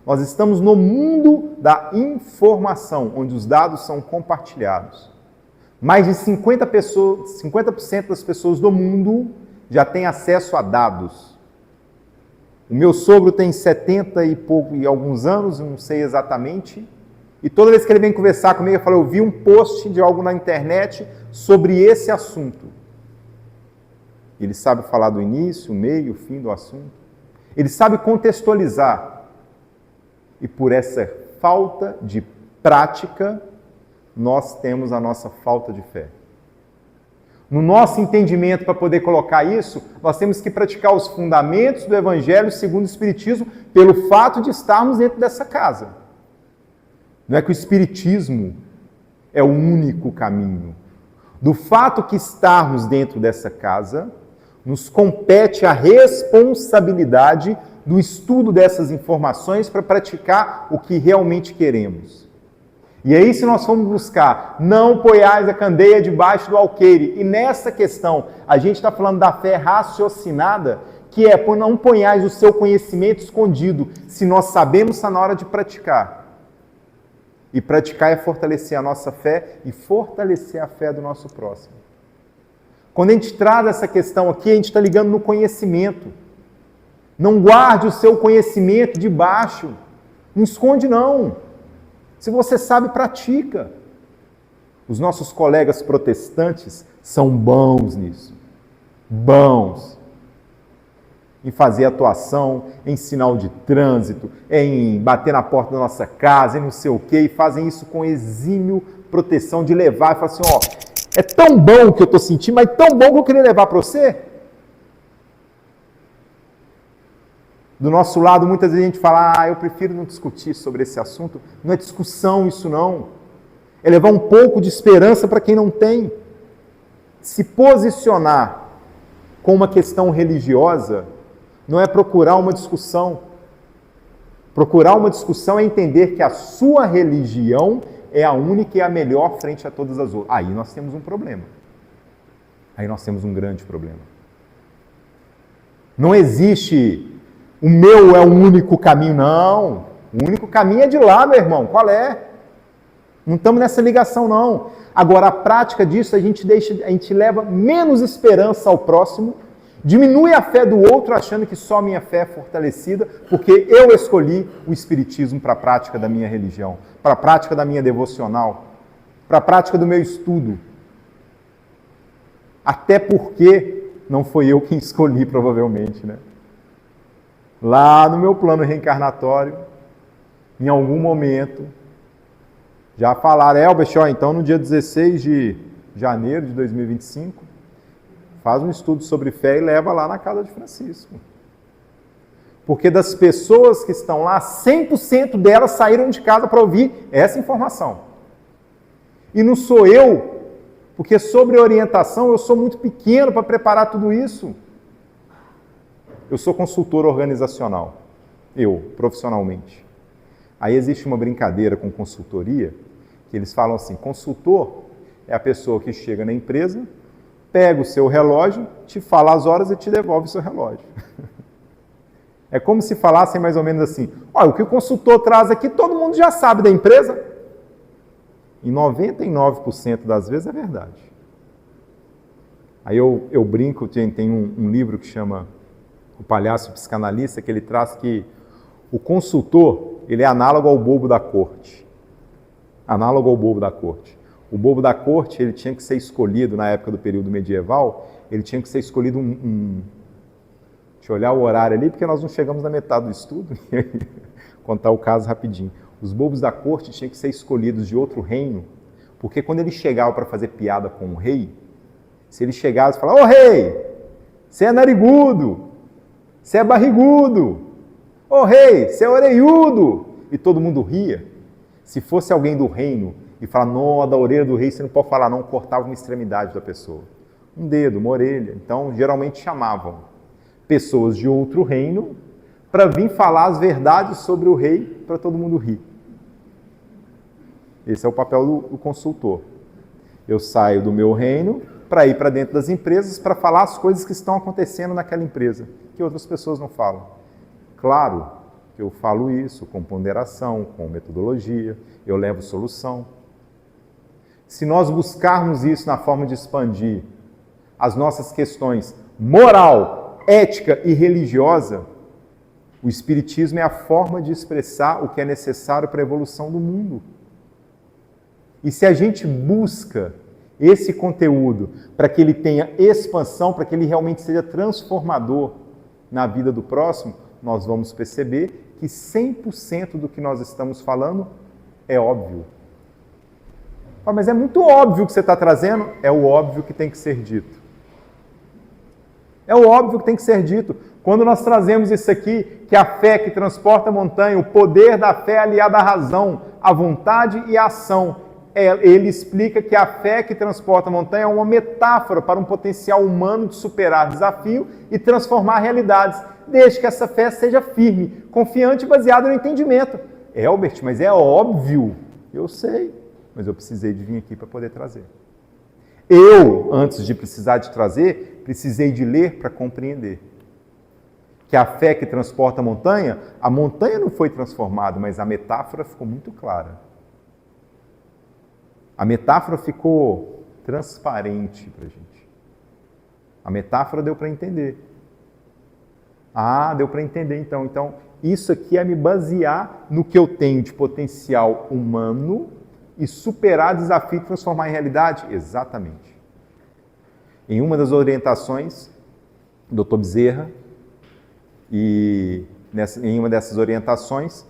Nós estamos no mundo da informação, onde os dados são compartilhados. Mais de 50% das pessoas do mundo já têm acesso a dados. O meu sogro tem 70 e pouco e alguns anos, não sei exatamente, e toda vez que ele vem conversar comigo, ele fala, eu vi um post de algo na internet sobre esse assunto. Ele sabe falar do início, o meio, o fim do assunto. Ele sabe contextualizar. E por essa falta de prática, nós temos a nossa falta de fé. No nosso entendimento, para poder colocar isso, nós temos que praticar os fundamentos do Evangelho segundo o Espiritismo, pelo fato de estarmos dentro dessa casa. Não é que o Espiritismo é o único caminho. Do fato que estarmos dentro dessa casa, nos compete a responsabilidade do estudo dessas informações para praticar o que realmente queremos. E aí, se nós formos buscar, não ponhais a candeia debaixo do alqueire, e nessa questão, a gente está falando da fé raciocinada, que é, não ponhais o seu conhecimento escondido, se nós sabemos, está na hora de praticar. E praticar é fortalecer a nossa fé e fortalecer a fé do nosso próximo. Quando a gente traz essa questão aqui, a gente está ligando no conhecimento. Não guarde o seu conhecimento debaixo, não esconde não. Se você sabe, pratica. Os nossos colegas protestantes são bons nisso. Bons. Em fazer atuação, em sinal de trânsito, em bater na porta da nossa casa, em não sei o quê, e fazem isso com exímio proteção de levar e falar assim, ó, é tão bom o que eu estou sentindo, mas tão bom que eu queria levar para você. Do nosso lado, muitas vezes a gente fala, eu prefiro não discutir sobre esse assunto. Não é discussão isso não. É levar um pouco de esperança para quem não tem. Se posicionar com uma questão religiosa não é procurar uma discussão. Procurar uma discussão é entender que a sua religião é a única e a melhor frente a todas as outras. Aí nós temos um problema. Aí nós temos um grande problema. Não existe... O meu é o único caminho. Não. O único caminho é de lá, meu irmão. Qual é? Não estamos nessa ligação, não. Agora, a prática disso, a gente leva menos esperança ao próximo, diminui a fé do outro, achando que só minha fé é fortalecida, porque eu escolhi o Espiritismo para a prática da minha religião, para a prática da minha devocional, para a prática do meu estudo. Até porque não foi eu quem escolhi, provavelmente, né? Lá no meu plano reencarnatório, em algum momento, já falaram, Elbert, então no dia 16 de janeiro de 2025, faz um estudo sobre fé e leva lá na casa de Francisco. Porque das pessoas que estão lá, 100% delas saíram de casa para ouvir essa informação. E não sou eu, porque sobre orientação eu sou muito pequeno para preparar tudo isso. Eu sou consultor organizacional, profissionalmente. Aí existe uma brincadeira com consultoria, que eles falam assim, consultor é a pessoa que chega na empresa, pega o seu relógio, te fala as horas e te devolve o seu relógio. É como se falassem mais ou menos assim, olha, o que o consultor traz aqui, todo mundo já sabe da empresa. Em 99% das vezes é verdade. Aí eu brinco, tem um livro que chama O Palhaço Psicanalista, que ele traz que o consultor, ele é análogo ao bobo da corte. Análogo ao bobo da corte. O bobo da corte, ele tinha que ser escolhido, na época do período medieval, ele tinha que ser escolhido Deixa eu olhar o horário ali, porque nós não chegamos na metade do estudo. Contar o caso rapidinho. Os bobos da corte tinham que ser escolhidos de outro reino, porque quando ele chegava para fazer piada com o rei, se ele chegasse e falasse, ô rei, você é narigudo, você é barrigudo, ô rei, você é orelhudo, e todo mundo ria. Se fosse alguém do reino e falar, não, da orelha do rei você não pode falar, não, cortava uma extremidade da pessoa. Um dedo, uma orelha. Então, geralmente chamavam pessoas de outro reino para vir falar as verdades sobre o rei para todo mundo rir. Esse é o papel do consultor. Eu saio do meu reino para ir para dentro das empresas para falar as coisas que estão acontecendo naquela empresa, que outras pessoas não falam. Claro que eu falo isso com ponderação, com metodologia, eu levo solução. Se nós buscarmos isso na forma de expandir as nossas questões moral, ética e religiosa, o Espiritismo é a forma de expressar o que é necessário para a evolução do mundo. E se a gente busca esse conteúdo para que ele tenha expansão, para que ele realmente seja transformador na vida do próximo, nós vamos perceber que 100% do que nós estamos falando é óbvio. Mas é muito óbvio o que você está trazendo? É o óbvio que tem que ser dito. É o óbvio que tem que ser dito. Quando nós trazemos isso aqui, que a fé que transporta a montanha, o poder da fé aliado à razão, à vontade e à ação, ele explica que a fé que transporta a montanha é uma metáfora para um potencial humano de superar desafio e transformar realidades, desde que essa fé seja firme, confiante e baseada no entendimento. Albert, mas é óbvio. Eu sei, mas eu precisei de vir aqui para poder trazer. Eu, antes de precisar de trazer, precisei de ler para compreender. Que a fé que transporta a montanha não foi transformada, mas a metáfora ficou muito clara. A metáfora ficou transparente para a gente. A metáfora deu para entender. Deu para entender então. Então, isso aqui é me basear no que eu tenho de potencial humano e superar desafio e transformar em realidade? Exatamente. Em uma das orientações, o Dr. Bezerra, em uma dessas orientações,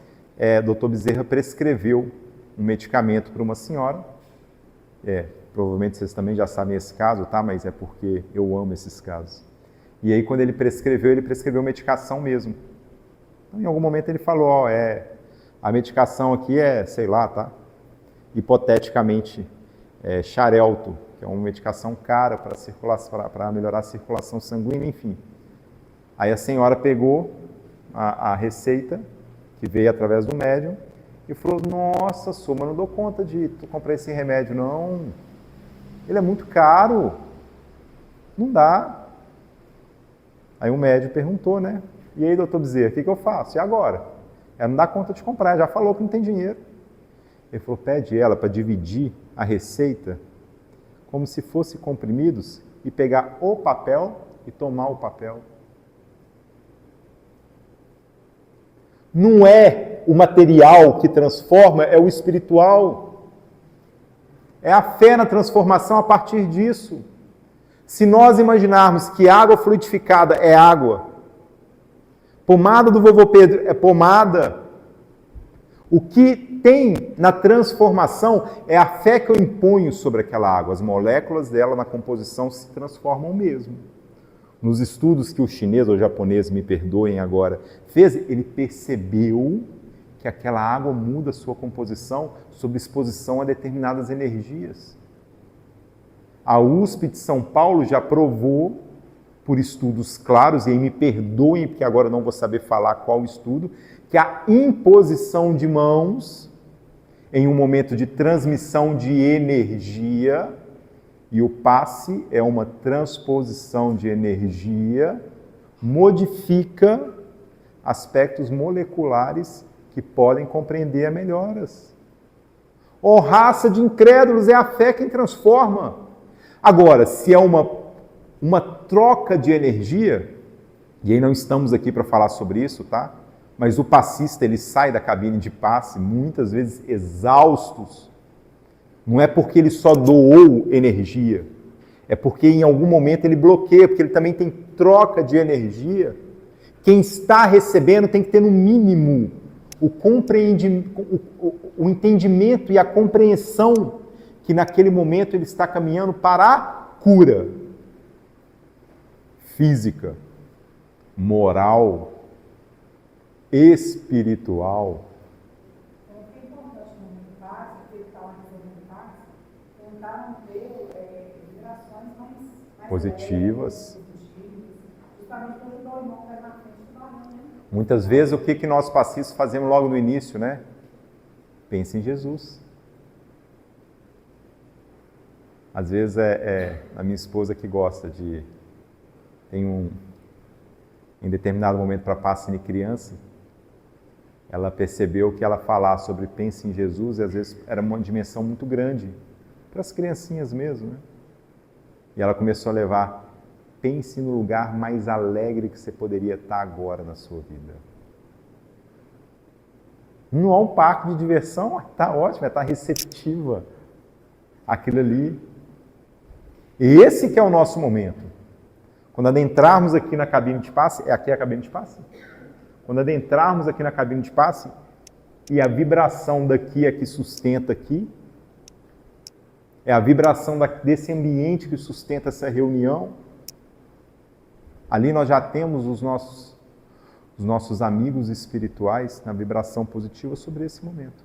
Dr. Bezerra prescreveu um medicamento para uma senhora. Provavelmente vocês também já sabem esse caso, tá? Mas é porque eu amo esses casos. E aí, quando ele prescreveu medicação mesmo. Então, em algum momento ele falou, a medicação aqui sei lá, tá? Hipoteticamente, Xarelto, que é uma medicação cara para melhorar a circulação sanguínea, enfim. Aí a senhora pegou a receita, que veio através do médium, e falou, nossa, mas não dou conta de comprar esse remédio, não. Ele é muito caro. Não dá. Aí o médium perguntou, né? E aí, doutor Bezerra, o que eu faço? E agora? Ela não dá conta de comprar, já falou que não tem dinheiro. Ele falou, pede ela para dividir a receita como se fosse comprimidos e pegar o papel e tomar o papel. Não é o material que transforma, é o espiritual. É a fé na transformação a partir disso. Se nós imaginarmos que água fluidificada é água, pomada do vovô Pedro é pomada, o que tem na transformação é a fé que eu imponho sobre aquela água. As moléculas dela na composição se transformam mesmo. nos estudos que o chinês ou japonês, me perdoem agora, fez, ele percebeu que aquela água muda sua composição sob exposição a determinadas energias. A USP de São Paulo já provou, por estudos claros, e aí me perdoem, porque agora não vou saber falar qual estudo, que a imposição de mãos em um momento de transmissão de energia, e o passe é uma transposição de energia, modifica aspectos moleculares que podem compreender a melhoras. Ó, raça de incrédulos, é a fé quem transforma. Agora, se é uma troca de energia, e aí não estamos aqui para falar sobre isso, tá? Mas o passista, ele sai da cabine de passe, muitas vezes exaustos. Não é porque ele só doou energia, é porque em algum momento ele bloqueia, porque ele também tem troca de energia. Quem está recebendo tem que ter no mínimo o entendimento e a compreensão que naquele momento ele está caminhando para a cura física, moral, espiritual. É importante no momento básico, que ele está lá recebendo passe, tentar ver vibrações mais Positivas. Justamente para ajudar o irmão que está na frente do barão, né? Muitas vezes o que nós passistas fazemos logo no início, né? Pensa em Jesus. Às vezes a minha esposa que gosta de... em determinado momento para passe de criança, ela percebeu que ela falar sobre pense em Jesus, e às vezes era uma dimensão muito grande, para as criancinhas mesmo, né? E ela começou a levar, pense no lugar mais alegre que você poderia estar agora na sua vida. Não há um parque de diversão, está ótimo, está receptiva aquilo ali. Esse que é o nosso momento. Quando adentrarmos aqui na cabine de passe, aqui é a cabine de passe? Quando adentrarmos aqui na cabine de passe, e a vibração daqui é que sustenta aqui, é a vibração desse ambiente que sustenta essa reunião, ali nós já temos os nossos amigos espirituais na vibração positiva sobre esse momento.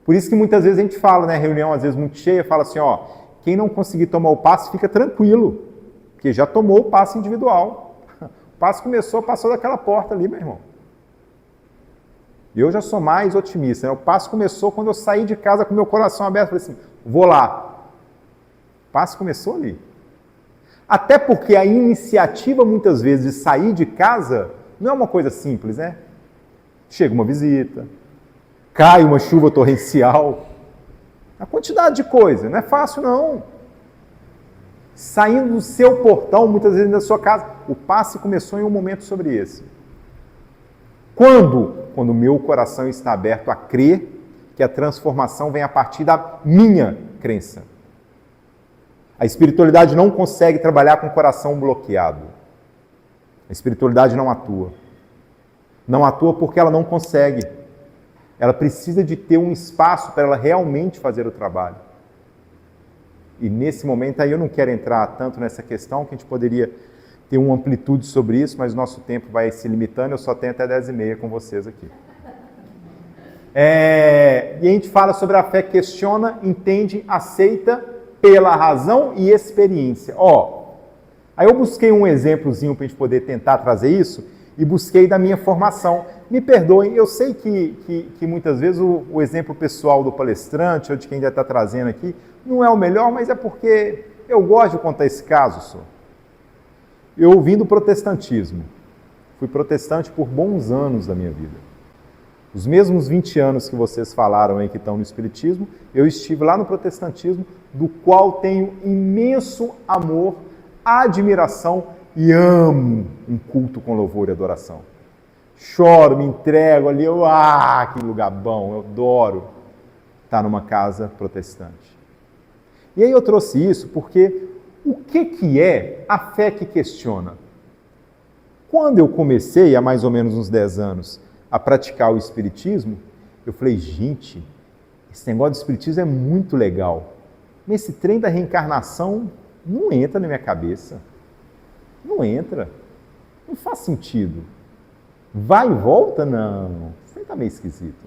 Por isso que muitas vezes a gente fala, né, reunião às vezes muito cheia, fala assim, ó, quem não conseguir tomar o passe, fica tranquilo, porque já tomou o passe individual. O passe passou daquela porta ali, meu irmão. Eu já sou mais otimista, né? O passe começou quando eu saí de casa com meu coração aberto, falei assim, vou lá. O passe começou ali. Até porque a iniciativa, muitas vezes, de sair de casa, não é uma coisa simples, né? Chega uma visita, cai uma chuva torrencial, a quantidade de coisa, não é fácil não. Saindo do seu portão, muitas vezes da sua casa, o passe começou em um momento sobre esse. Quando? Quando o meu coração está aberto a crer que a transformação vem a partir da minha crença. A espiritualidade não consegue trabalhar com o coração bloqueado. A espiritualidade não atua. Não atua porque ela não consegue. Ela precisa de ter um espaço para ela realmente fazer o trabalho. E nesse momento aí eu não quero entrar tanto nessa questão, que a gente poderia ter uma amplitude sobre isso, mas o nosso tempo vai se limitando, eu só tenho até 10h30 com vocês aqui. E a gente fala sobre a fé, questiona, entende, aceita pela razão e experiência. Aí eu busquei um exemplozinho para a gente poder tentar trazer isso, e busquei da minha formação. Me perdoem, eu sei que muitas vezes o exemplo pessoal do palestrante, ou de quem ainda está trazendo aqui, não é o melhor, mas é porque eu gosto de contar esse caso, senhor. Eu vim do protestantismo. Fui protestante por bons anos da minha vida. Os mesmos 20 anos que vocês falaram aí que estão no espiritismo, eu estive lá no protestantismo, do qual tenho imenso amor, admiração e amo um culto com louvor e adoração. Choro, me entrego ali, que lugar bom, eu adoro estar numa casa protestante. E aí eu trouxe isso porque o que é a fé que questiona? Quando eu comecei, há mais ou menos uns 10 anos, a praticar o espiritismo, eu falei, gente, esse negócio do espiritismo é muito legal. Mas esse trem da reencarnação não entra na minha cabeça. Não entra. Não faz sentido. Vai e volta? Não. Isso está meio esquisito.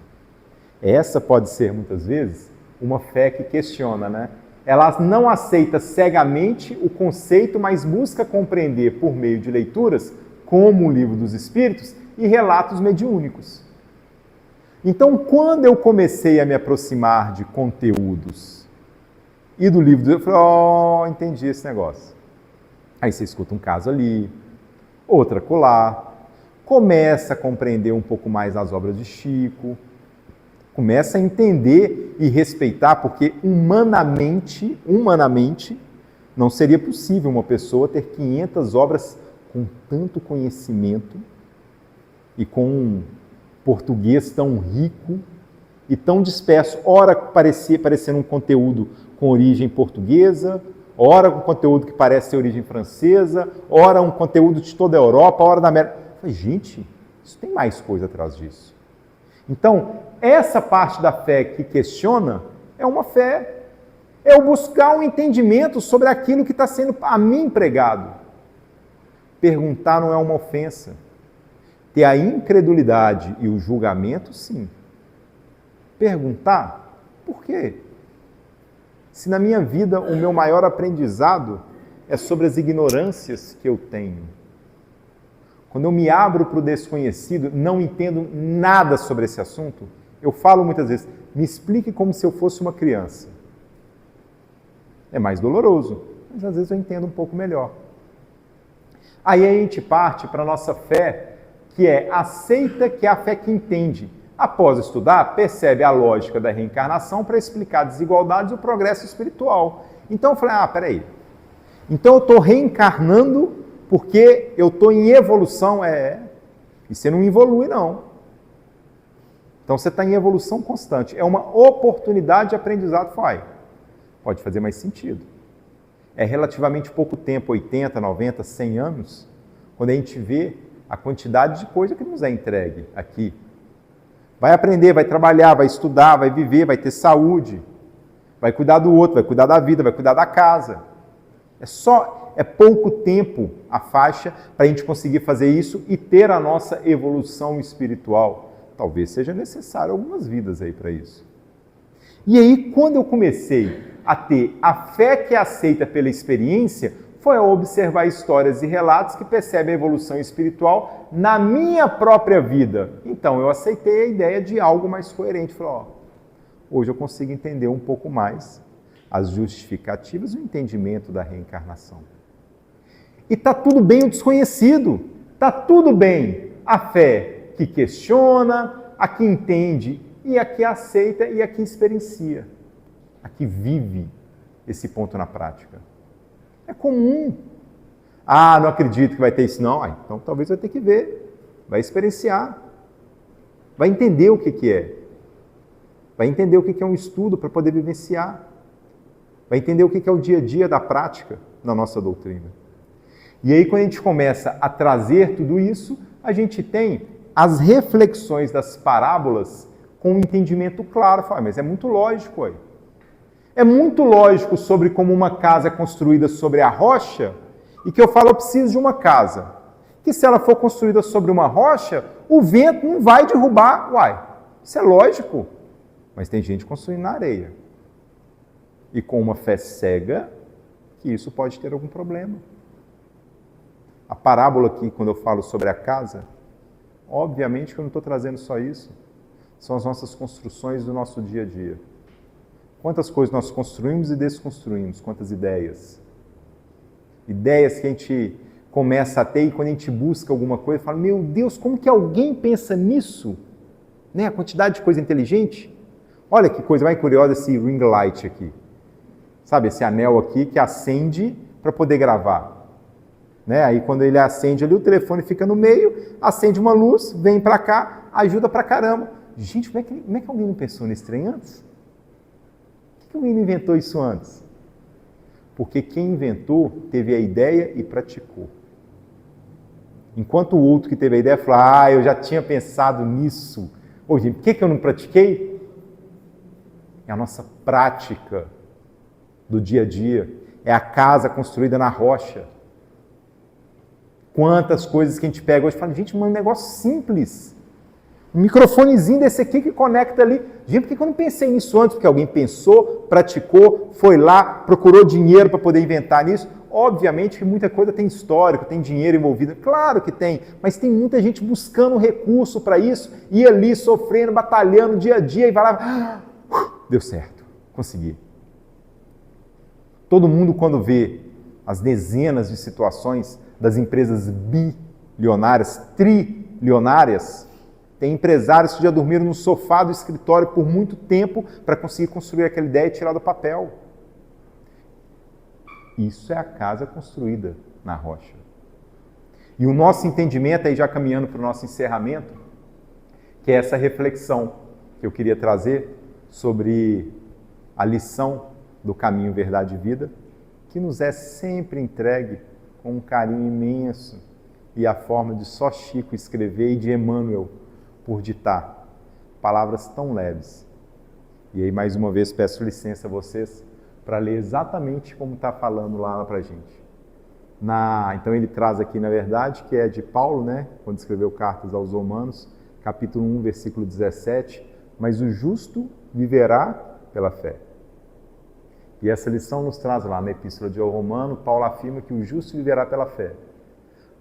Essa pode ser, muitas vezes, uma fé que questiona, né? Ela não aceita cegamente o conceito, mas busca compreender por meio de leituras, como o Livro dos Espíritos e relatos mediúnicos. Então, quando eu comecei a me aproximar de conteúdos e do livro, eu falei, entendi esse negócio. Aí você escuta um caso ali, outra acolá, começa a compreender um pouco mais as obras de Chico, começa a entender e respeitar, porque humanamente, não seria possível uma pessoa ter 500 obras com tanto conhecimento e com um português tão rico e tão disperso, ora parecendo um conteúdo com origem portuguesa, ora com conteúdo que parece ter origem francesa, ora um conteúdo de toda a Europa, ora da América. Eu falei, gente, isso tem mais coisa atrás disso. Então, essa parte da fé que questiona é uma fé, é o buscar um entendimento sobre aquilo que está sendo a mim pregado. Perguntar não é uma ofensa. Ter a incredulidade e o julgamento, sim. Perguntar, por quê? Se na minha vida o meu maior aprendizado é sobre as ignorâncias que eu tenho. Quando eu me abro para o desconhecido, não entendo nada sobre esse assunto, eu falo muitas vezes, me explique como se eu fosse uma criança. É mais doloroso, mas às vezes eu entendo um pouco melhor. Aí a gente parte para a nossa fé, que é aceita, que é a fé que entende. Após estudar, percebe a lógica da reencarnação para explicar desigualdades e o progresso espiritual. Então eu falei, peraí. Então eu estou reencarnando porque eu estou em evolução. E você não evolui, não. Então você está em evolução constante. É uma oportunidade de aprendizado. Pode fazer mais sentido. É relativamente pouco tempo, 80, 90, 100 anos, quando a gente vê a quantidade de coisa que nos é entregue aqui. Vai aprender, vai trabalhar, vai estudar, vai viver, vai ter saúde, vai cuidar do outro, vai cuidar da vida, vai cuidar da casa. É pouco tempo a faixa para a gente conseguir fazer isso e ter a nossa evolução espiritual. Talvez seja necessário algumas vidas aí para isso. E aí, quando eu comecei a ter a fé que é aceita pela experiência, foi ao observar histórias e relatos que percebem a evolução espiritual na minha própria vida. Então, eu aceitei a ideia de algo mais coerente. Falei, hoje eu consigo entender um pouco mais as justificativas e o entendimento da reencarnação. E está tudo bem o desconhecido, está tudo bem a fé que questiona, a que entende e a que aceita e a que experiencia, a que vive esse ponto na prática. É comum. Não acredito que vai ter isso não. Então talvez vai ter que ver, vai experienciar, vai entender o que é. Vai entender o que é um estudo para poder vivenciar. Vai entender o que é o dia a dia da prática na nossa doutrina. E aí, quando a gente começa a trazer tudo isso, a gente tem as reflexões das parábolas com um entendimento claro. Mas é muito lógico aí. É muito lógico sobre como uma casa é construída sobre a rocha e que eu preciso de uma casa. Que se ela for construída sobre uma rocha, o vento não vai derrubar. Isso é lógico. Mas tem gente construindo na areia. E com uma fé cega, que isso pode ter algum problema. A parábola aqui, quando eu falo sobre a casa, obviamente que eu não estou trazendo só isso. São as nossas construções do nosso dia a dia. Quantas coisas nós construímos e desconstruímos, quantas ideias. Ideias que a gente começa a ter e quando a gente busca alguma coisa, fala, meu Deus, como que alguém pensa nisso? A quantidade de coisa inteligente. Olha que coisa mais curiosa esse ring light aqui. Sabe, esse anel aqui que acende para poder gravar. Aí quando ele acende ali, o telefone fica no meio, acende uma luz, vem para cá, ajuda pra caramba. Gente, como é que alguém não pensou nesse trem antes? Por que alguém não inventou isso antes? Porque quem inventou teve a ideia e praticou. Enquanto o outro que teve a ideia falou, eu já tinha pensado nisso. Gente, por que eu não pratiquei? É a nossa prática do dia a dia. É a casa construída na rocha. Quantas coisas que a gente pega hoje e fala, gente, um negócio simples. Um microfonezinho desse aqui que conecta ali. Gente, por que eu não pensei nisso antes? Porque alguém pensou, praticou, foi lá, procurou dinheiro para poder inventar nisso. Obviamente que muita coisa tem histórico, tem dinheiro envolvido. Claro que tem, mas tem muita gente buscando recurso para isso, e ali sofrendo, batalhando dia a dia, e vai lá, deu certo, consegui. Todo mundo, quando vê as dezenas de situações das empresas bilionárias, trilionárias, tem empresários que já dormiram no sofá do escritório por muito tempo para conseguir construir aquela ideia e tirar do papel. Isso é a casa construída na rocha. E o nosso entendimento, aí já caminhando para o nosso encerramento, que é essa reflexão que eu queria trazer sobre a lição do caminho, verdade e vida, que nos é sempre entregue com um carinho imenso e a forma de só Chico escrever e de Emmanuel por ditar palavras tão leves. E aí, mais uma vez, peço licença a vocês para ler exatamente como está falando lá para a gente. Então ele traz aqui, na verdade, que é de Paulo, né, quando escreveu Cartas aos Romanos, capítulo 1, versículo 17, mas o justo viverá pela fé. E essa lição nos traz lá na Epístola de Romano, Paulo afirma que o justo viverá pela fé.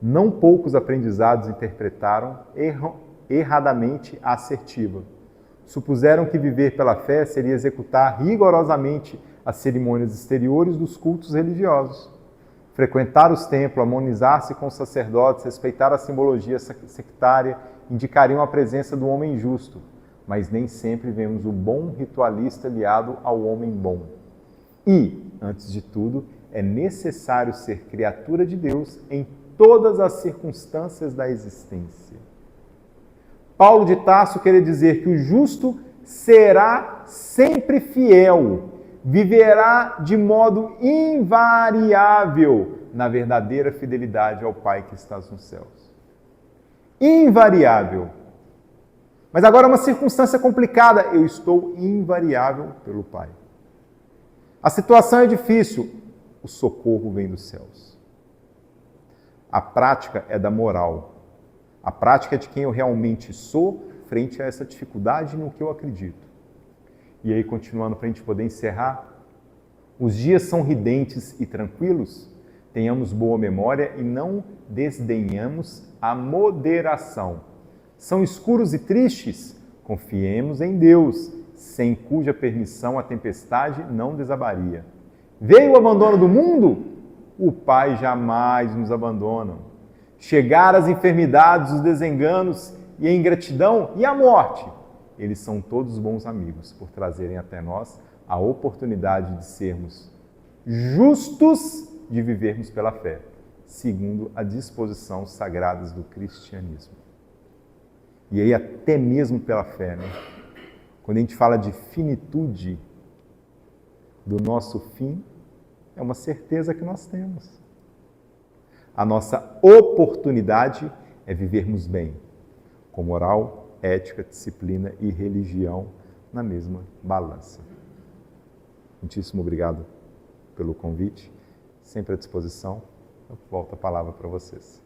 Não poucos aprendizados interpretaram erradamente a assertiva. Supuseram que viver pela fé seria executar rigorosamente as cerimônias exteriores dos cultos religiosos, frequentar os templos, harmonizar-se com os sacerdotes, respeitar a simbologia sectária, indicariam a presença do homem justo, mas nem sempre vemos o bom ritualista aliado ao homem bom. E, antes de tudo, é necessário ser criatura de Deus em todas as circunstâncias da existência. Paulo de Tarso queria dizer que o justo será sempre fiel, viverá de modo invariável na verdadeira fidelidade ao Pai que está nos céus. Invariável. Mas agora uma circunstância complicada, eu estou invariável pelo Pai. A situação é difícil, o socorro vem dos céus. A prática é da moral. A prática é de quem eu realmente sou frente a essa dificuldade no que eu acredito. E aí, continuando para a gente poder encerrar, os dias são ridentes e tranquilos, tenhamos boa memória e não desdenhamos a moderação. São escuros e tristes, confiemos em Deus, sem cuja permissão a tempestade não desabaria. Veio o abandono do mundo? O Pai jamais nos abandona. Chegar as enfermidades, os desenganos e a ingratidão e a morte, eles são todos bons amigos por trazerem até nós a oportunidade de sermos justos, de vivermos pela fé, segundo a disposição sagradas do cristianismo. E aí até mesmo pela fé, né? Quando a gente fala de finitude do nosso fim, é uma certeza que nós temos. A nossa oportunidade é vivermos bem, com moral, ética, disciplina e religião na mesma balança. Muitíssimo obrigado pelo convite, sempre à disposição. Eu volto a palavra para vocês.